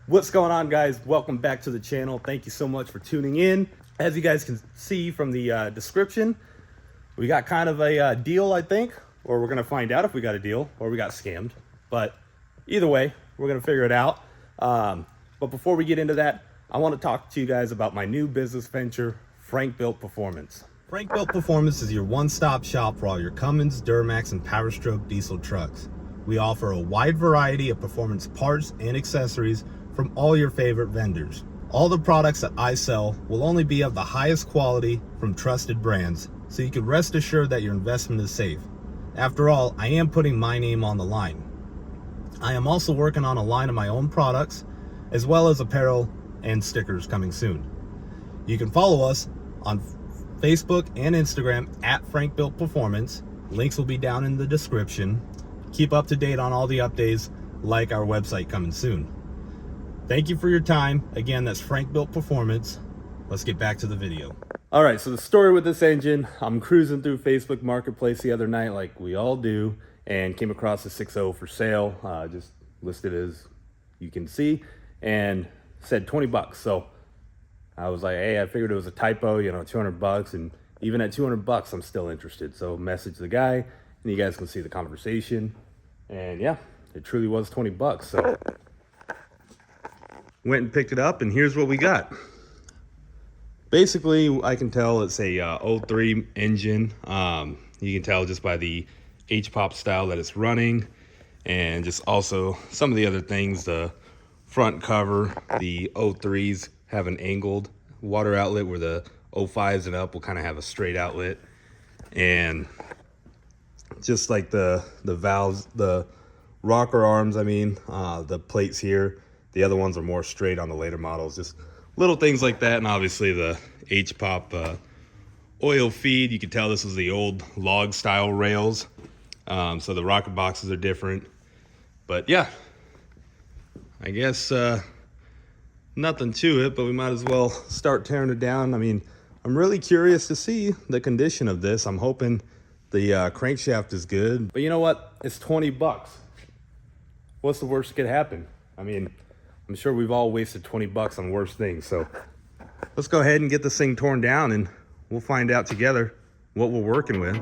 What's going on, guys? Welcome back to the channel. Thank you so much for tuning in. As you guys can see from the description, we got kind of a deal, I think, or we're gonna find out if we got a deal or we got scammed. But either way, we're gonna figure it out. But before we get into that, I want to talk to you guys about my new business venture, FrankBuiltPerformance. FrankBuiltPerformance is your one-stop shop for all your Cummins, Duramax, and Powerstroke diesel trucks. We offer a wide variety of performance parts and accessories from all your favorite vendors. All the products that I sell will only be of the highest quality from trusted brands, so you can rest assured that your investment is safe. After all, I am putting my name on the line. I am also working on a line of my own products, as well as apparel and stickers coming soon. You can follow us on Facebook and Instagram at FrankBuiltPerformance. Links will be down in the description. Keep up to date on all the updates, like our website coming soon. Thank you for your time. Again, that's FrankBuiltPerformance. Let's get back to the video. All right, so the story with this engine, I'm cruising through Facebook Marketplace the other night like we all do, and came across a 6.0 for sale, just listed as you can see, and said 20 bucks. So I was like, hey, I figured it was a typo, you know, 200 bucks. And even at 200 bucks, I'm still interested. So message the guy and you guys can see the conversation. And yeah, it truly was 20 bucks. So went and picked it up and here's what we got. Basically, I can tell it's a 03 engine. You can tell just by the H-pop style that it's running, and just also some of the other things. The front cover, the 03s have an angled water outlet where the 05s and up will kind of have a straight outlet. And just like the valves, the rocker arms, the plates here, the other ones are more straight on the later models. Just little things like that. And obviously the H-pop oil feed, you can tell this was the old log style rails. So the rocker boxes are different. But yeah, I guess nothing to it, but we might as well start tearing it down. I'm really curious to see the condition of this. I'm hoping the crankshaft is good, but you know what? It's 20 bucks. What's the worst that could happen? I'm sure we've all wasted 20 bucks on worse things. So let's go ahead and get this thing torn down and we'll find out together what we're working with.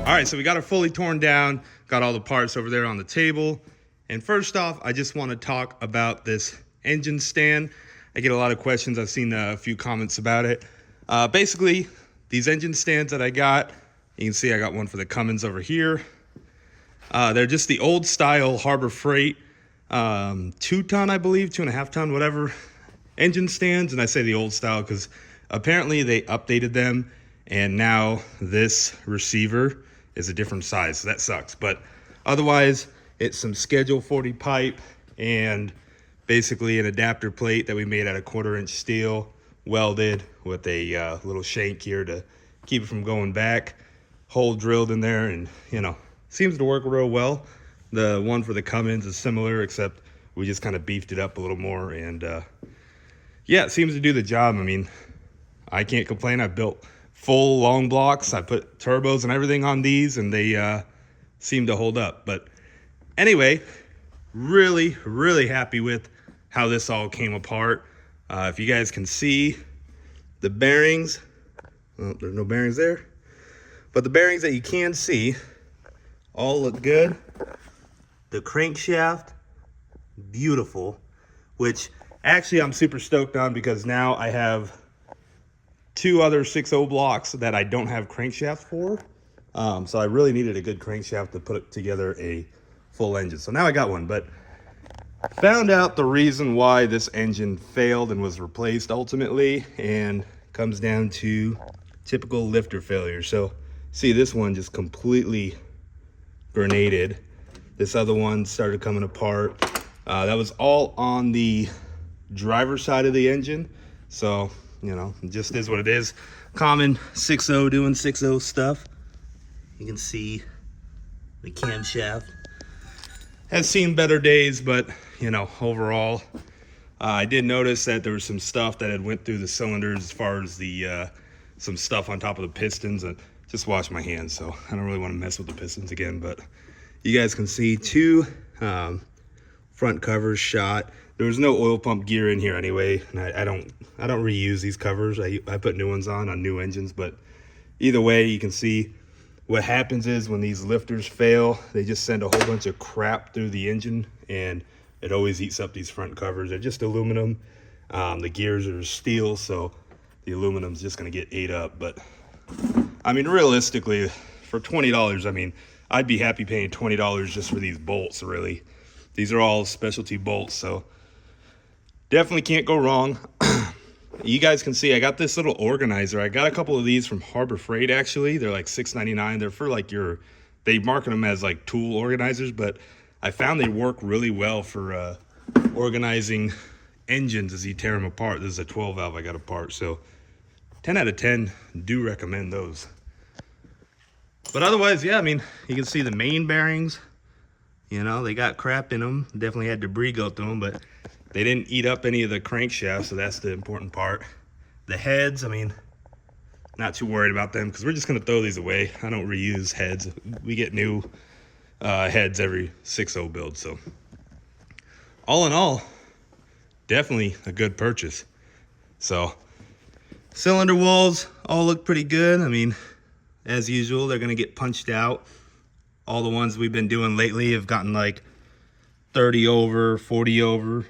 All right, so we got it fully torn down, got all the parts over there on the table. And first off, I just want to talk about this engine stand. I get a lot of questions. I've seen a few comments about it. Basically, these engine stands that I got, you can see I got one for the Cummins over here. They're just the old style Harbor Freight 2-ton, I believe, 2.5 ton, whatever, engine stands. And I say the old style because apparently they updated them and now this receiver is a different size, so that sucks. But otherwise, it's some Schedule 40 pipe and basically an adapter plate that we made out of 1/4-inch steel, welded with a little shank here to keep it from going back. Hole drilled in there, and you know, seems to work real well. The one for the Cummins is similar, except we just kind of beefed it up a little more, and yeah, it seems to do the job. I mean, I can't complain. I built full long blocks. I put turbos and everything on these, and they seem to hold up. But anyway, really, really happy with how this all came apart. If you guys can see the bearings, well, there's no bearings there, but the bearings that you can see all look good. The crankshaft, beautiful, which actually I'm super stoked on, because now I have 2 other 6.0 blocks that I don't have crankshafts for. So I really needed a good crankshaft to put together a full engine. So now I got one, but found out the reason why this engine failed and was replaced ultimately, and comes down to typical lifter failure. So see, this one just completely grenaded. This other one started coming apart. That was all on the driver's side of the engine. So, you know, it just is what it is. Common 6.0 doing 6.0 stuff. You can see the camshaft has seen better days, but you know, overall, I did notice that there was some stuff that had went through the cylinders as far as the some stuff on top of the pistons. And just washed my hands, so I don't really want to mess with the pistons again. But you guys can see 2 front covers shot. There was no oil pump gear in here anyway, and I don't reuse these covers. I put new ones on new engines. But either way, you can see what happens is when these lifters fail, they just send a whole bunch of crap through the engine, and it always eats up these front covers. They're just aluminum. The gears are steel, so the aluminum's just gonna get ate up. But I mean, realistically, for $20, I mean, I'd be happy paying $20 just for these bolts, really. These are all specialty bolts, so definitely can't go wrong. You guys can see I got this little organizer. I got a couple of these from Harbor Freight, actually. They're like $6.99. They're for like they market them as like tool organizers, but I found they work really well for organizing engines as you tear them apart. This is a 12 valve I got apart, so 10 out of 10, do recommend those. But otherwise, yeah, I mean, you can see the main bearings, you know, they got crap in them. Definitely had debris go through them, but they didn't eat up any of the crankshaft, so that's the important part. The heads, I mean, not too worried about them, because we're just going to throw these away. I don't reuse heads. We get new heads every 6.0 build. So all in all, definitely a good purchase. So cylinder walls all look pretty good. I mean, as usual, they're going to get punched out. All the ones we've been doing lately have gotten like 30 over, 40 over.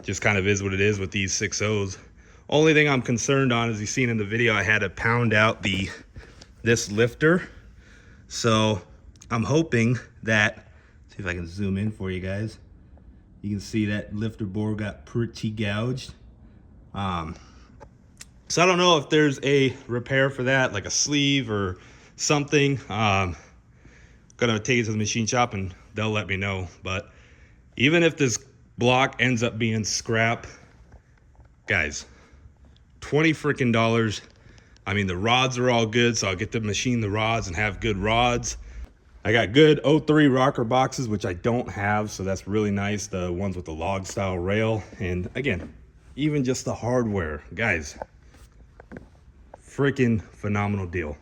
Just kind of is what it is with these 6.0s. Only thing I'm concerned on, as you've seen in the video, I had to pound out this lifter. So I'm hoping that, see if I can zoom in for you guys. You can see that lifter board got pretty gouged. So I don't know if there's a repair for that, like a sleeve or something. Gonna take it to the machine shop and they'll let me know. But even if this block ends up being scrap, guys, $20 freaking. I mean, the rods are all good, so I'll get to machine the rods and have good rods. I got good 03 rocker boxes, which I don't have, so that's really nice. The ones with the log style rail. And again, even just the hardware, guys, freaking phenomenal deal.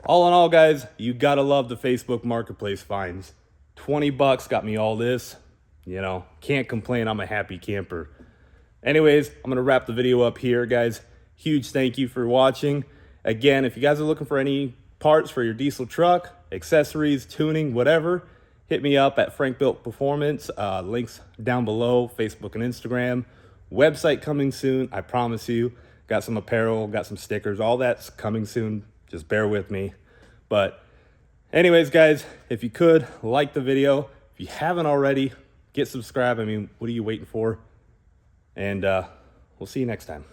All in all, guys, you gotta love the Facebook Marketplace finds. 20 bucks got me all this. You know, can't complain. I'm a happy camper. Anyways, I'm gonna wrap the video up here, guys. Huge thank you for watching. Again, if you guys are looking for any parts for your diesel truck, accessories, tuning, whatever, hit me up at FrankBuiltPerformance. Links down below, Facebook and Instagram. Website coming soon, I promise you. Got some apparel, got some stickers, all that's coming soon. Just bear with me. But anyways, guys, if you could, like the video. If you haven't already, get subscribed. I mean, what are you waiting for? And we'll see you next time.